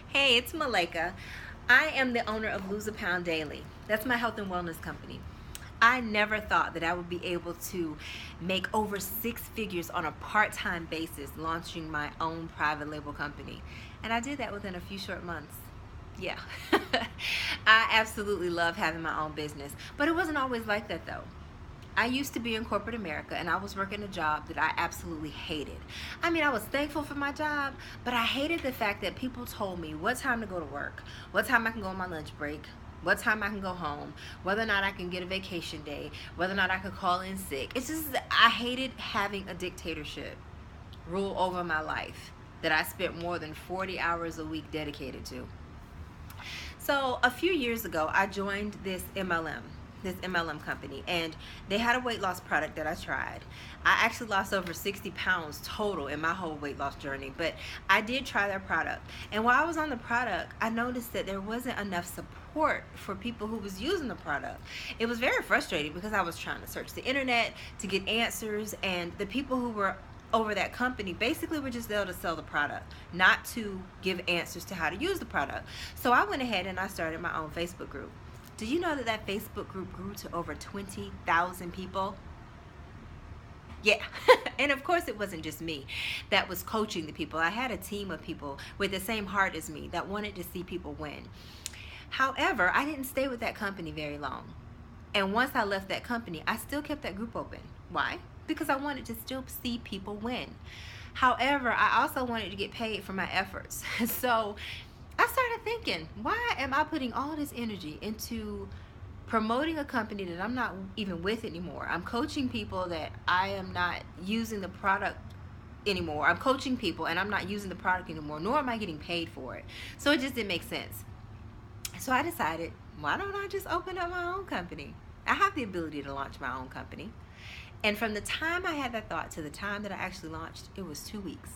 Hey, it's Malika. I am the owner of Lose a Pound Daily. That's my health and wellness company. I never thought that I would be able to make over six figures on a part time basis launching my own private label company. And I did that within a few short months. Yeah. I absolutely love having my own business. But it wasn't always like that though. I used to be in corporate America and I was working a job that I absolutely hated. I mean, I was thankful for my job, but I hated the fact that people told me what time to go to work, what time I can go on my lunch break, what time I can go home, whether or not I can get a vacation day, whether or not I could call in sick. It's just, I hated having a dictatorship rule over my life that I spent more than 40 hours a week dedicated to. So a few years ago, I joined this MLM company, and they had a weight loss product that I tried. I actually lost over 60 pounds total in my whole weight loss journey, but I did try their product. And while I was on the product, I noticed that there wasn't enough support for people who was using the product. It was very frustrating because I was trying to search the internet to get answers, and the people who were over that company basically were just there to sell the product, not to give answers to how to use the product. So I went ahead and I started my own Facebook group. Do you know that that Facebook group grew to over 20,000 people? Yeah. And of course it wasn't just me that was coaching the people. I had a team of people with the same heart as me that wanted to see people win. However, I didn't stay with that company very long. And once I left that company, I still kept that group open. Why? Because I wanted to still see people win. However, I also wanted to get paid for my efforts. So I started thinking, why am I putting all this energy into promoting a company that I'm not even with anymore? I'm coaching people that I am not using the product anymore. I'm coaching people and I'm not using the product anymore, nor am I getting paid for it. So it just didn't make sense. So I decided, why don't I just open up my own company? I have the ability to launch my own company. And from the time I had that thought to the time that I actually launched, it was 2 weeks.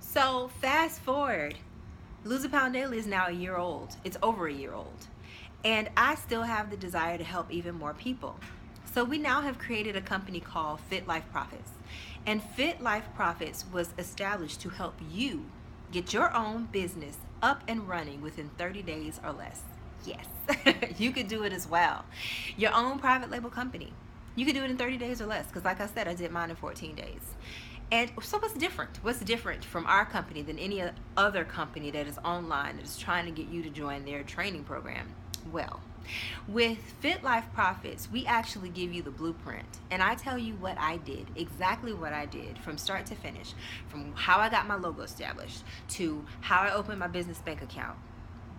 So fast forward, Lose a Pound Daily is now a year old. It's over a year old. And I still have the desire to help even more people. So we now have created a company called FitLife Profits. And FitLife Profits was established to help you get your own business up and running within 30 days or less. Yes, you could do it as well. Your own private label company. You could do it in 30 days or less, because like I said, I did mine in 14 days. And so what's different? What's different from our company than any other company that is online that is trying to get you to join their training program? Well, with FitLife Profits, we actually give you the blueprint. And I tell you what I did, exactly what I did from start to finish, from how I got my logo established to how I opened my business bank account,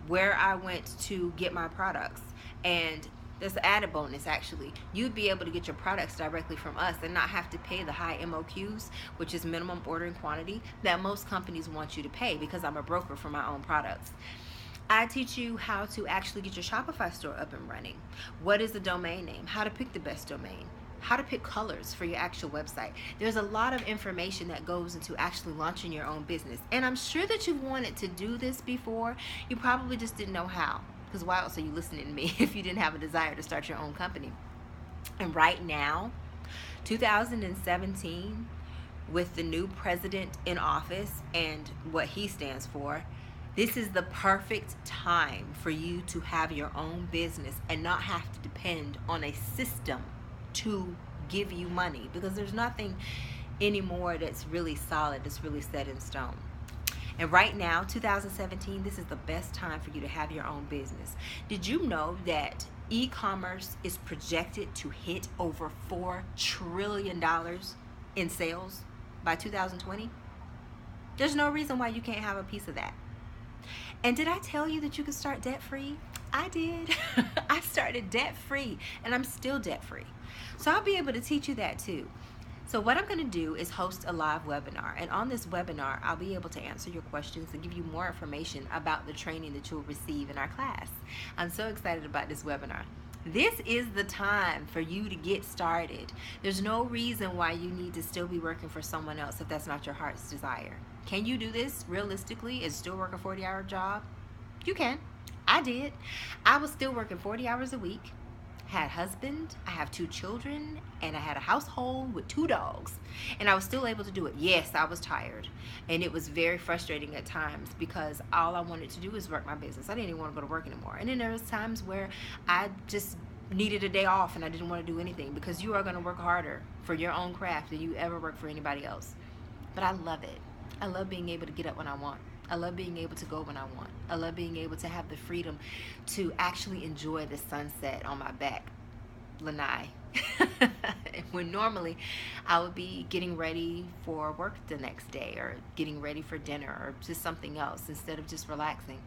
where I went to get my products. And there's an added bonus actually. You'd be able to get your products directly from us and not have to pay the high MOQs, which is minimum ordering quantity, that most companies want you to pay because I'm a broker for my own products. I teach you how to actually get your Shopify store up and running. What is the domain name? How to pick the best domain? How to pick colors for your actual website. There's a lot of information that goes into actually launching your own business. And I'm sure that you've wanted to do this before. You probably just didn't know how. Because why else are you listening to me if you didn't have a desire to start your own company? And right now, 2017, with the new president in office and what he stands for, this is the perfect time for you to have your own business and not have to depend on a system to give you money, because there's nothing anymore that's really solid, that's really set in stone. And right now, 2017, this is the best time for you to have your own business. Did you know that e-commerce is projected to hit over $4 trillion in sales by 2020? There's no reason why you can't have a piece of that. And did I tell you that you could start debt-free? I did. I started debt-free, and I'm still debt-free. So I'll be able to teach you that too. So what I'm going to do is host a live webinar, and on this webinar I'll be able to answer your questions and give you more information about the training that you'll receive in our class. I'm so excited about this webinar. This is the time for you to get started. There's no reason why you need to still be working for someone else if that's not your heart's desire. Can you do this realistically and still work a 40-hour job? You can. I did. I was still working 40 hours a week. had a husband, I have 2 children, and I had a household with 2 dogs. And I was still able to do it. Yes, I was tired. And it was very frustrating at times because all I wanted to do was work my business. I didn't even want to go to work anymore. And then there was times where I just needed a day off and I didn't want to do anything, because you are going to work harder for your own craft than you ever work for anybody else. But I love it. I love being able to get up when I want. I love being able to go when I want. I love being able to have the freedom to actually enjoy the sunset on my back lanai. When normally I would be getting ready for work the next day, or getting ready for dinner, or just something else, instead of just relaxing.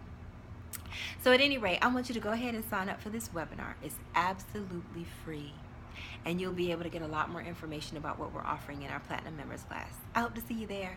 So at any rate, I want you to go ahead and sign up for this webinar. It's absolutely free, and you'll be able to get a lot more information about what we're offering in our Platinum Members class. I hope to see you there.